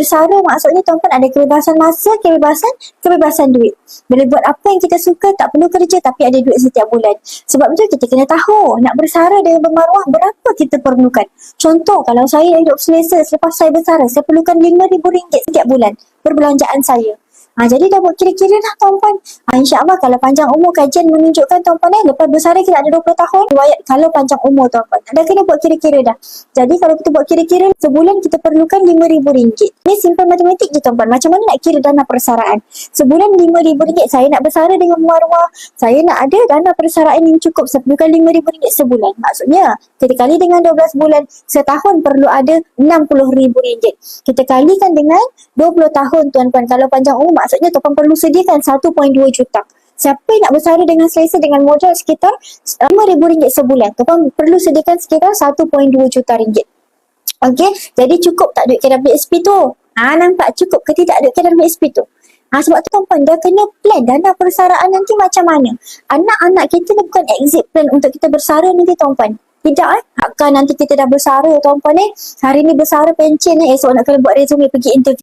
bersara maksudnya tuan-puan ada kebebasan masa, kebebasan duit. Boleh buat apa yang kita suka, tak perlu kerja tapi ada duit setiap bulan. Sebab itu kita kena tahu nak bersara dengan bermaruah berapa kita perlukan. Contoh, kalau saya hidup selesa selepas saya bersara, saya perlukan RM5,000 setiap bulan perbelanjaan saya. Jadi dah buat kira-kira dah tuan-puan. InsyaAllah kalau panjang umur kajian menunjukkan tuan-puan lepas bersara kita ada 20 tahun. Riwayat kalau panjang umur tuan-puan. Dah kena buat kira-kira dah. Jadi kalau kita buat kira-kira sebulan kita perlukan RM5,000. Ni simple matematik je tuan-puan. Macam mana nak kira dana persaraan? Sebulan RM5,000 saya nak bersara dengan maruah. Saya nak ada dana persaraan yang cukup. Saya perlukan RM5,000 sebulan. Maksudnya kita kali dengan 12 bulan. Setahun perlu ada RM60,000. Kita kalikan dengan 20 tahun tuan-puan. Kalau panjang umur maksudnya tuan perlu sediakan 1.2 juta. Siapa yang nak bersara dengan selesa dengan modal sekitar RM5,000 sebulan, tuan perlu sediakan sekitar 1.2 juta ringgit. Okey, jadi cukup tak duit KWSP tu? Nampak cukup ke tidak duit KWSP tu? Sebab tu tuan-puan dah kena plan dana persaraan nanti macam mana. Anak-anak kita ni bukan exit plan untuk kita bersara nanti tuan-puan. Tidak Takkan nanti kita dah bersara tuan-puan hari ni bersara pencen esok nak kena buat resume pergi interview.